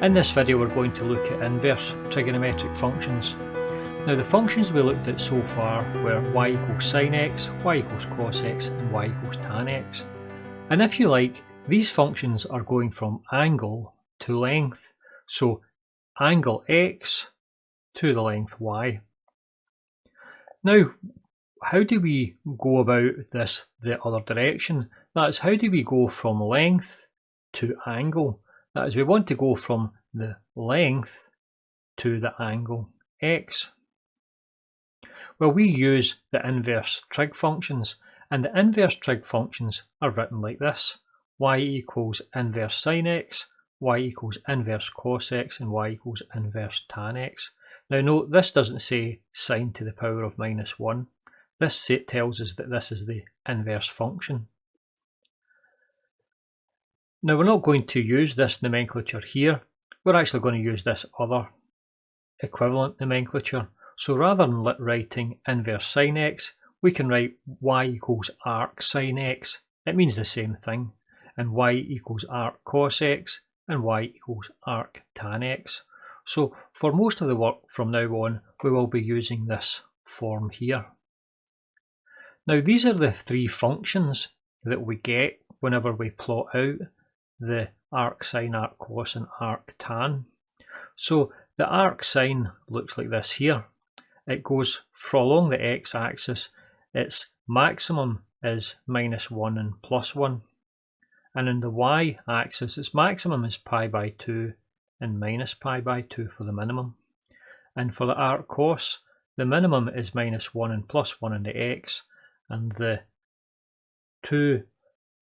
In this video we're going to look at inverse trigonometric functions. Now the functions we looked at so far were y equals sine x, y equals cos x and y equals tan x. And if you like, these functions are going from angle to length. So angle x to the length y. Now how do we go about this the other direction? That is, how do we go from length to angle? That is, we want to go from the length to the angle x. Well, we use the inverse trig functions, and the inverse trig functions are written like this: y equals inverse sine x, y equals inverse cos x, and y equals inverse tan x. Now note, this doesn't say sine to the power of -1. This tells us that this is the inverse function. Now we're not going to use this nomenclature here, we're actually going to use this other equivalent nomenclature. So rather than writing inverse sine x, we can write y equals arc sine x. It means the same thing. And y equals arc cos x and y equals arc tan x. So for most of the work from now on, we will be using this form here. Now these are the three functions that we get whenever we plot out the arc sine, arc cos and arc tan. So the arc sine looks like this here. It goes along the x-axis. Its maximum is -1 and +1. And in the y-axis, its maximum is pi by 2 and minus pi by 2 for the minimum. And for the arc cos, the minimum is -1 and +1 in the x, and the two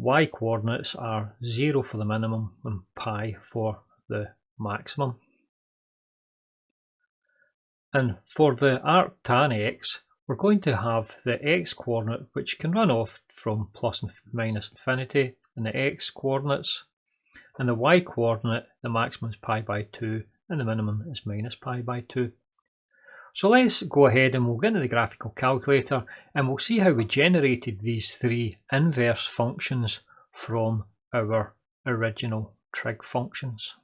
y coordinates are 0 for the minimum and pi for the maximum. And for the arc tan x, we're going to have the x coordinate, which can run off from plus and minus infinity in the x coordinates, and the y coordinate, the maximum is pi by 2 and the minimum is minus pi by 2. So let's go ahead and we'll get into the graphical calculator and we'll see how we generated these three inverse functions from our original trig functions.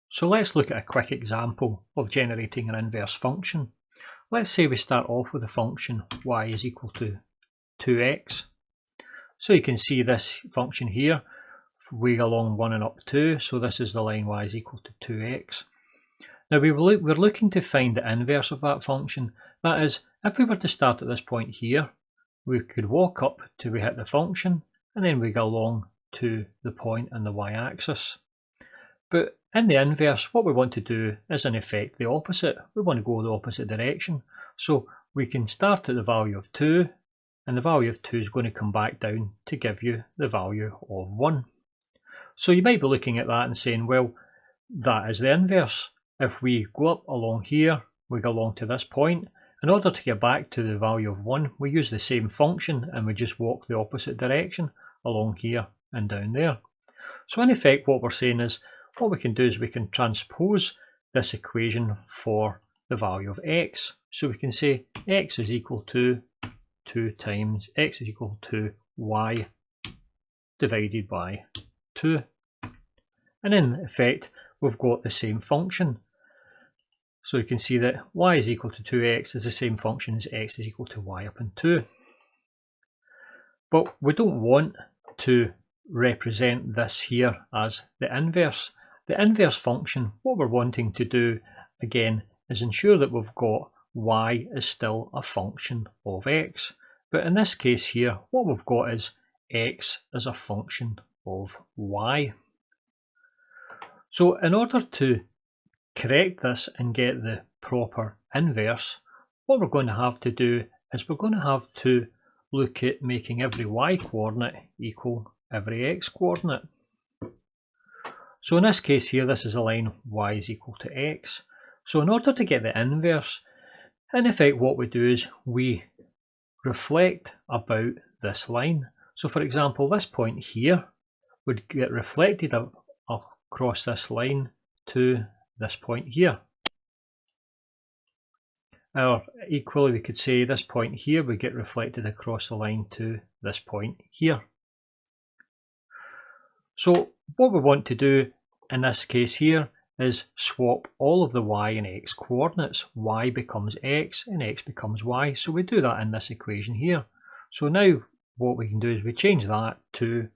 So let's look at a quick example of generating an inverse function. Let's say we start off with a function y is equal to 2x. So you can see this function here, we go along 1 and up 2, so this is the line y is equal to 2x. Now we're looking to find the inverse of that function. That is, if we were to start at this point here, we could walk up till we hit the function, and then we go along to the point on the y-axis. But in the inverse, what we want to do is in effect the opposite. We want to go the opposite direction. So we can start at the value of 2, and the value of 2 is going to come back down to give you the value of 1. So you might be looking at that and saying, well, that is the inverse. If we go up along here, we go along to this point. In order to get back to the value of 1, we use the same function and we just walk the opposite direction along here and down there. So in effect what we're saying is, what we can do is we can transpose this equation for the value of x. So we can say x is equal to 2 times x is equal to y divided by 2. And in effect we've got the same function. So you can see that y is equal to 2x is the same function as x is equal to y upon 2. But we don't want to represent this here as the inverse. The inverse function, what we're wanting to do again is ensure that we've got y is still a function of x. But in this case here, what we've got is x as a function of y. So in order to correct this and get the proper inverse, what we're going to have to do is we're going to have to look at making every y coordinate equal every x coordinate. So in this case here, this is a line y is equal to x. So in order to get the inverse, in effect what we do is we reflect about this line. So for example, this point here would get reflected across this line to this point here. Or equally we could say this point here would get reflected across the line to this point here. So what we want to do in this case here is swap all of the y and x coordinates. Y becomes x and x becomes y. So we do that in this equation here. So now what we can do is we change that to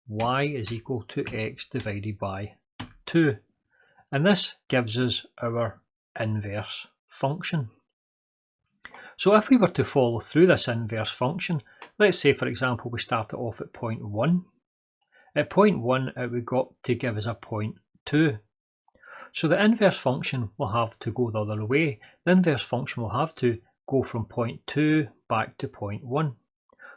y is equal to x divided by 2. And this gives us our inverse function. So if we were to follow through this inverse function, let's say for example we started off at point 1. At point 1 it would got to give us a point 2. So the inverse function will have to go the other way. The inverse function will have to go from point 2 back to point 1.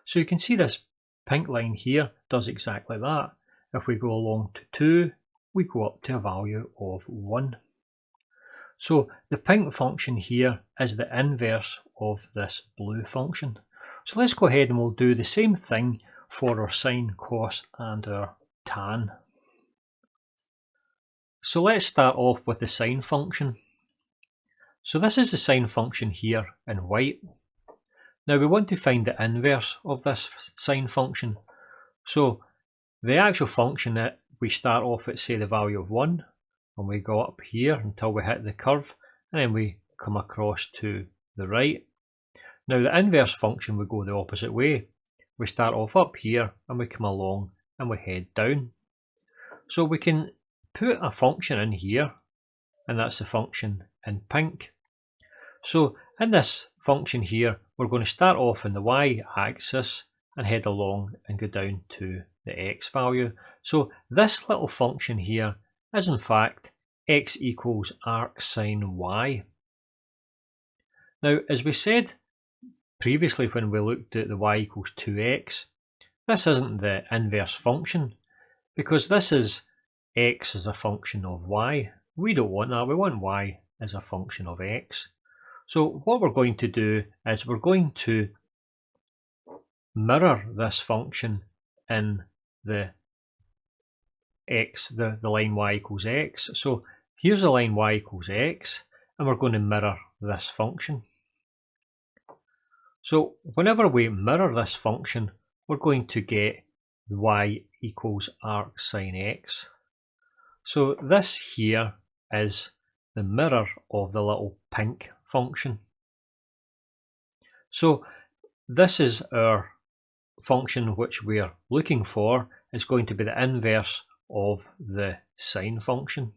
So you can see this pink line here does exactly that. If we go along to 2, we go up to a value of 1. So the pink function here is the inverse of this blue function. So let's go ahead and we'll do the same thing for our sine, cos and our tan. So let's start off with the sine function. So this is the sine function here in white. Now we want to find the inverse of this sine function. So the actual function that we start off at, say, the value of 1, and we go up here until we hit the curve, and then we come across to the right. Now the inverse function would go the opposite way. We start off up here and we come along and we head down. So we can put a function in here, and that's the function in pink. So in this function here, we're going to start off in the y-axis and head along and go down to the x value. So this little function here is in fact x equals arc sine y. Now, as we said previously when we looked at the y equals 2x, this isn't the inverse function because this is x as a function of y. We don't want that, we want y as a function of x. So what we're going to do is we're going to mirror this function in the x, the line y equals x. So here's a line y equals x, and we're going to mirror this function. So whenever we mirror this function, we're going to get y equals arc sine x. So this here is the mirror of the little pink function. So this is our function which we are looking for. Is going to be the inverse of the sine function.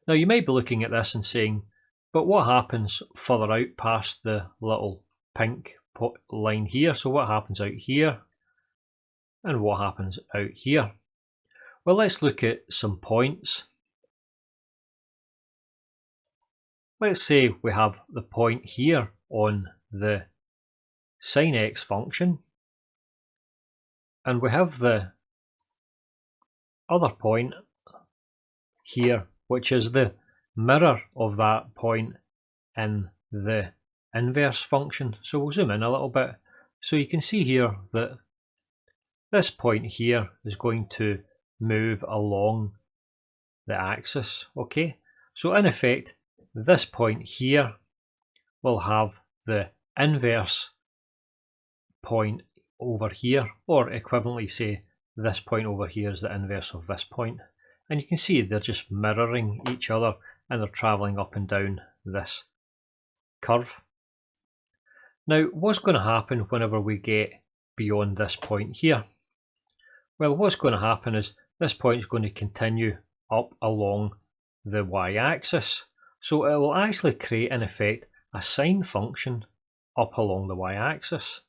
Now you might be looking at this and saying, but what happens further out past the little pink line here? So what happens out here and what happens out here? Well, let's look at some points. Let's say we have the point here on the sine x function, and we have the other point here, which is the mirror of that point in the inverse function. So we'll zoom in a little bit. So you can see here that this point here is going to move along the axis. Okay, so in effect, this point here will have the inverse point over here, or equivalently say this point over here is the inverse of this point. And you can see they're just mirroring each other and they're travelling up and down this curve. Now what's going to happen whenever we get beyond this point here? Well, what's going to happen is this point is going to continue up along the y-axis. So it will actually create in effect a sine function up along the y-axis.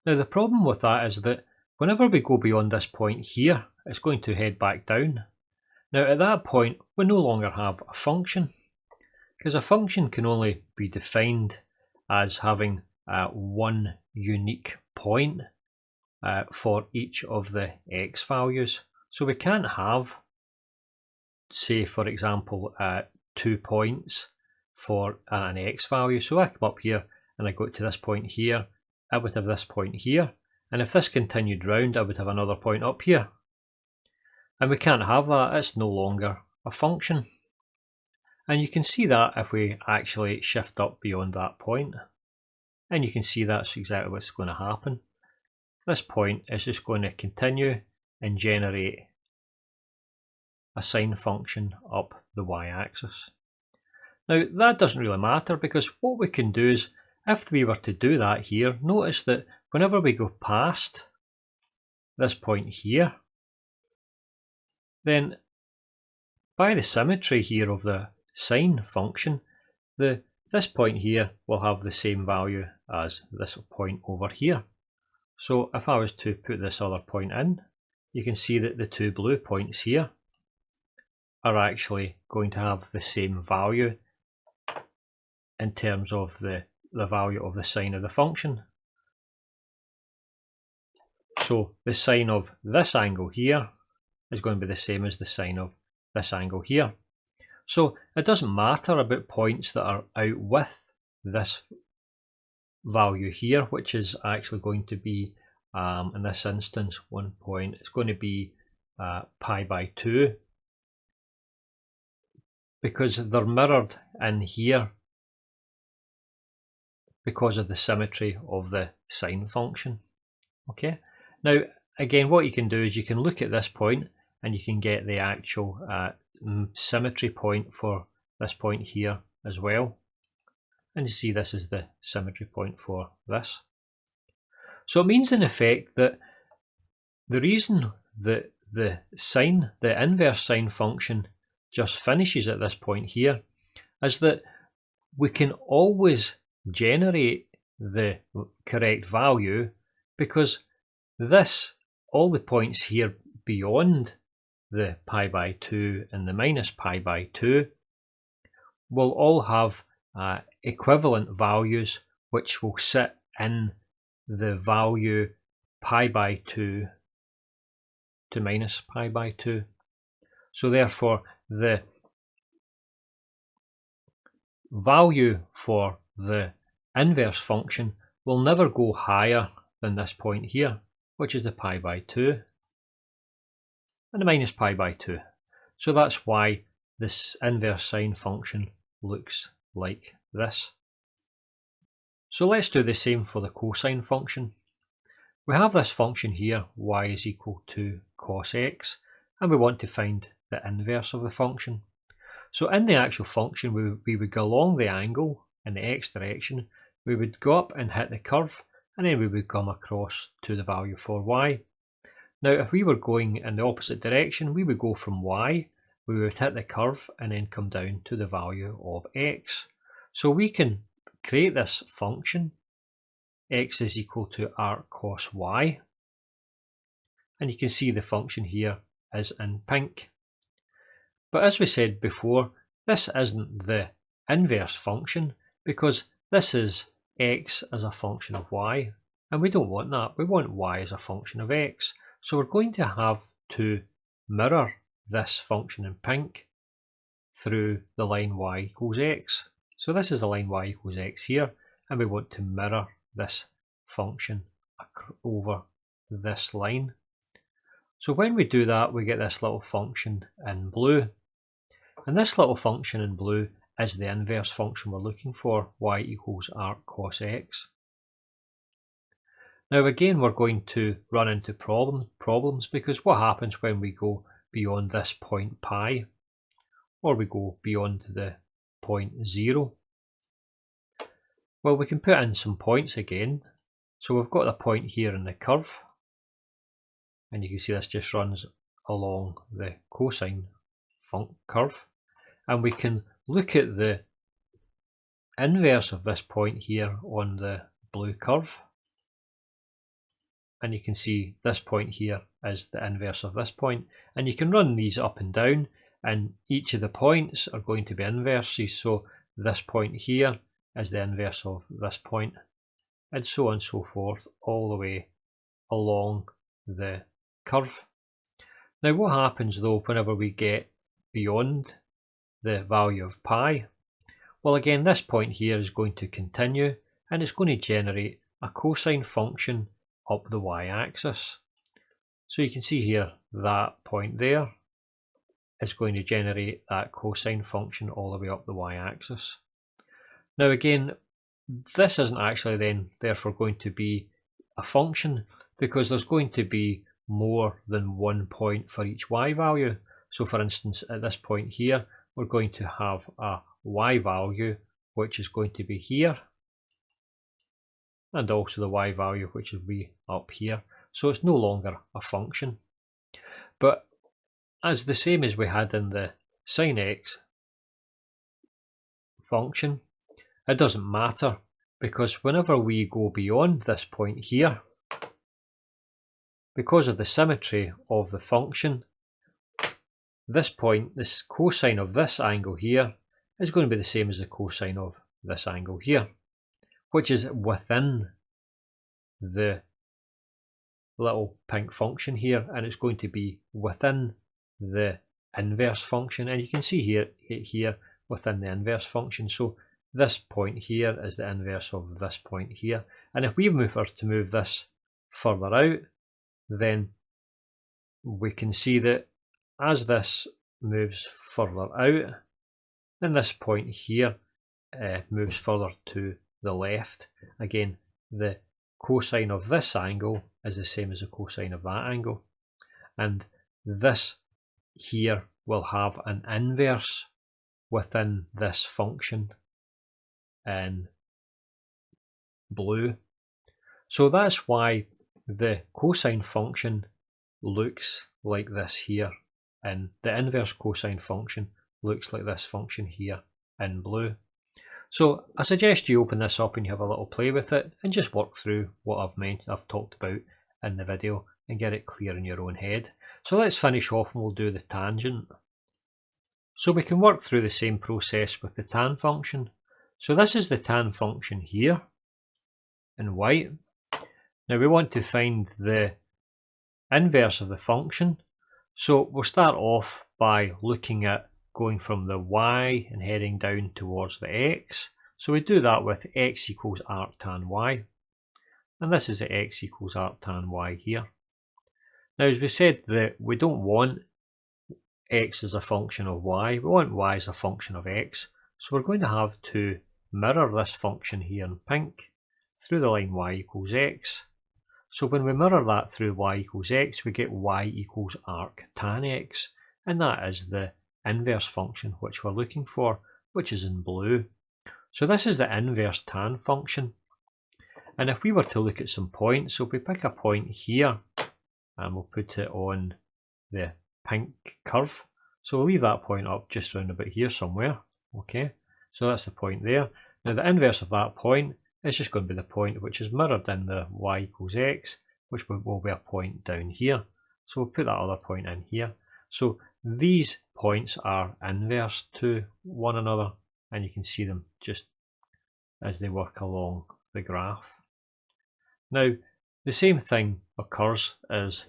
Now the problem with that is that whenever we go beyond this point here, it's going to head back down. Now at that point, we no longer have a function, because a function can only be defined as having one unique point for each of the x values. So we can't have, say for example, 2 points for an x value. So I come up here and I go to this point here, I would have this point here, and if this continued round I would have another point up here. And we can't have that, it's no longer a function. And you can see that if we actually shift up beyond that point. And you can see that's exactly what's going to happen. This point is just going to continue and generate a sine function up the y-axis. Now that doesn't really matter, because what we can do is, if we were to do that here, notice that whenever we go past this point here, then by the symmetry here of the sine function, this point here will have the same value as this point over here. So if I was to put this other point in, you can see that the two blue points here are actually going to have the same value in terms of the value of the sine of the function. So the sine of this angle here is going to be the same as the sine of this angle here. So it doesn't matter about points that are out with this value here, which is actually going to be, in this instance, 1 point, it's going to be pi by 2, because they're mirrored in here because of the symmetry of the sine function. Okay, now again, what you can do is you can look at this point and you can get the actual symmetry point for this point here as well, and you see this is the symmetry point for this. So it means in effect that the reason that the inverse sine function just finishes at this point here is that we can always generate the correct value, because all the points here beyond the pi by 2 and the minus pi by 2 will all have equivalent values, which will sit in the value pi by 2 to minus pi by 2. So therefore the value for the inverse function will never go higher than this point here, which is the pi by 2 and the minus pi by 2. So that's why this inverse sine function looks like this. So let's do the same for the cosine function. We have this function here, y is equal to cos x, and we want to find the inverse of the function. So in the actual function, we would go along the angle in the x direction, we would go up and hit the curve, and then we would come across to the value for y. Now if we were going in the opposite direction, we would go from y, we would hit the curve and then come down to the value of x. So we can create this function, x is equal to arc cos y, and you can see the function here is in pink. But as we said before, this isn't the inverse function, because this is x as a function of y, and we don't want that. We want y as a function of x. So we're going to have to mirror this function in pink through the line y equals x. So this is the line y equals x here, and we want to mirror this function over this line. So when we do that, we get this little function in blue, and this little function in blue is the inverse function we're looking for, y equals arc cos x. Now again, we're going to run into problems, because what happens when we go beyond this point pi, or we go beyond the point 0? Well, we can put in some points again. So we've got a point here in the curve, and you can see this just runs along the cosine curve, and we can look at the inverse of this point here on the blue curve, and you can see this point here is the inverse of this point, and you can run these up and down, and each of the points are going to be inverses. So this point here is the inverse of this point, and so on and so forth, all the way along the curve. Now what happens though whenever we get beyond the value of pi? Well, again, this point here is going to continue, and it's going to generate a cosine function up the y-axis. So you can see here that point there is going to generate that cosine function all the way up the y-axis. Now again, this isn't actually then therefore going to be a function, because there's going to be more than 1 point for each y value. So for instance, at this point here, we're going to have a y value, which is going to be here, and also the y value, which will be up here. So it's no longer a function. But as the same as we had in the sine x function, it doesn't matter, because whenever we go beyond this point here, because of the symmetry of the function, this point, this cosine of this angle here, is going to be the same as the cosine of this angle here, which is within the little pink function here, and it's going to be within the inverse function, and you can see here within the inverse function. So this point here is the inverse of this point here, and if we were to move this further out, then we can see that as this moves further out, then this point here moves further to the left. Again, the cosine of this angle is the same as the cosine of that angle, and this here will have an inverse within this function in blue. So that's why the cosine function looks like this here, and the inverse cosine function looks like this function here in blue. So I suggest you open this up and you have a little play with it and just work through what I've talked about in the video and get it clear in your own head. So let's finish off and we'll do the tangent. So we can work through the same process with the tan function. So this is the tan function here in white. Now we want to find the inverse of the function. So we'll start off by looking at going from the y and heading down towards the x. So we do that with x equals arc tan y. And this is the x equals arc tan y here. Now as we said, that we don't want x as a function of y, we want y as a function of x. So we're going to have to mirror this function here in pink through the line y equals x. So when we mirror that through y equals x, we get y equals arc tan x, and that is the inverse function which we're looking for, which is in blue. So this is the inverse tan function. And if we were to look at some points, so if we pick a point here and we'll put it on the pink curve, so we'll leave that point up just around about here somewhere. Okay, so that's the point there. Now the inverse of that point is just going to be the point which is mirrored in the y equals x, which will be a point down here. So we'll put that other point in here. So these points are inverse to one another, and you can see them just as they work along the graph. Now the same thing occurs as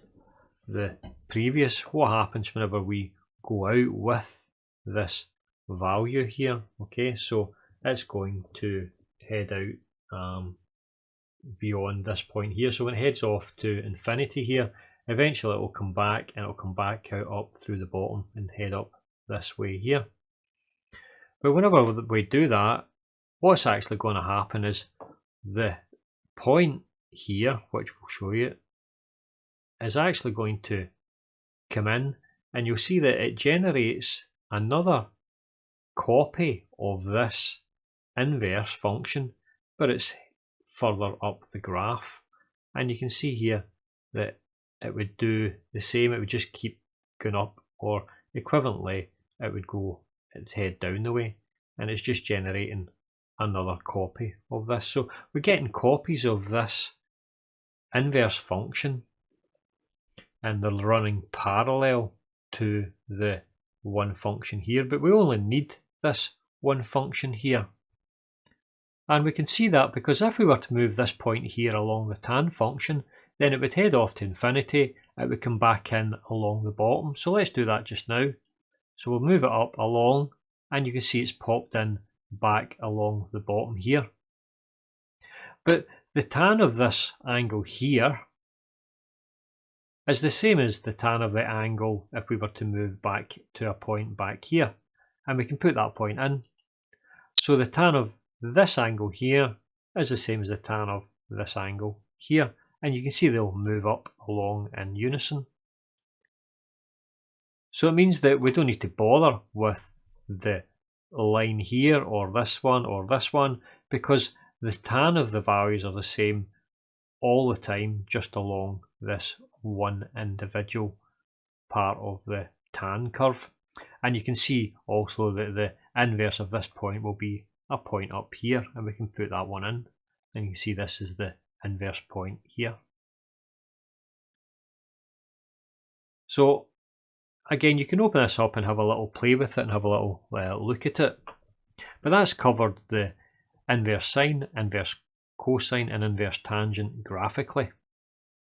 the previous. What happens whenever we go out with this value here? Okay, so it's going to head out beyond this point here. So when it heads off to infinity here, eventually it will come back, and it will come back out up through the bottom and head up this way here. But whenever we do that, what's actually going to happen is the point here, which we'll show you, is actually going to come in, and you'll see that it generates another copy of this inverse function, but it's further up the graph. And you can see here that it would do the same, it would just keep going up, or equivalently it would head down the way, and it's just generating another copy of this. So we're getting copies of this inverse function, and they're running parallel to the one function here, but we only need this one function here. And we can see that because if we were to move this point here along the tan function, then it would head off to infinity, it would come back in along the bottom. So let's do that just now. So we'll move it up along, and you can see it's popped in back along the bottom here. But the tan of this angle here is the same as the tan of the angle if we were to move back to a point back here, and we can put that point in. So the tan of this angle here is the same as the tan of this angle here, and you can see they'll move up along in unison. So it means that we don't need to bother with the line here or this one, because the tan of the values are the same all the time, just along this one individual part of the tan curve. And you can see also that the inverse of this point will be a point up here, and we can put that one in, and you can see this is the inverse point here. So again, you can open this up and have a little play with it and have a little look at it. But that's covered the inverse sine, inverse cosine and inverse tangent graphically.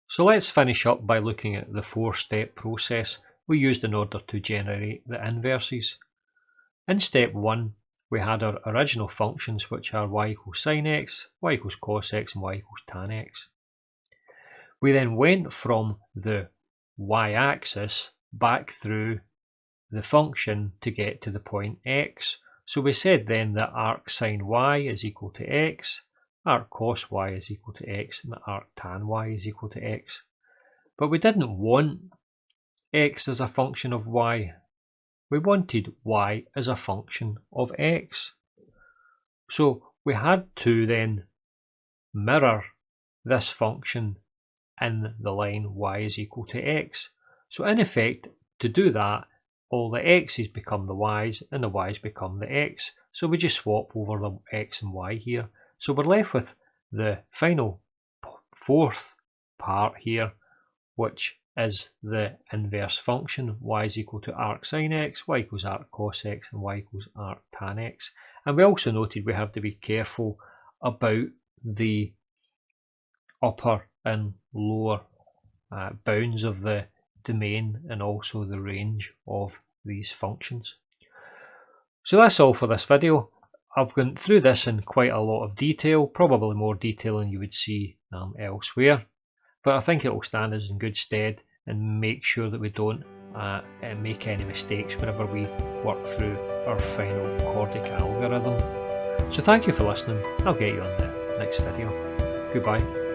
So let's finish up by looking at the 4-step process we used in order to generate the inverses. In step 1, we had our original functions, which are y equals sine x, y equals cos x and y equals tan x. We then went from the y-axis back through the function to get to the point x. So we said then that arc sine y is equal to x, arc cos y is equal to x, and arc tan y is equal to x. But we didn't want x as a function of y. We wanted y as a function of x. So we had to then mirror this function in the line y is equal to x. So in effect, to do that, all the x's become the y's and the y's become the x. So we just swap over the x and y here. So we're left with the final 4th part here, which is the inverse function. Y is equal to arc sine x, y equals arc cos x, and y equals arc tan x. And we also noted we have to be careful about the upper and lower bounds of the domain and also the range of these functions. So that's all for this video. I've gone through this in quite a lot of detail, probably more detail than you would see elsewhere, but I think it will stand us in good stead and make sure that we don't make any mistakes whenever we work through our final CORDIC algorithm. So thank you for listening. I'll get you on the next video. Goodbye.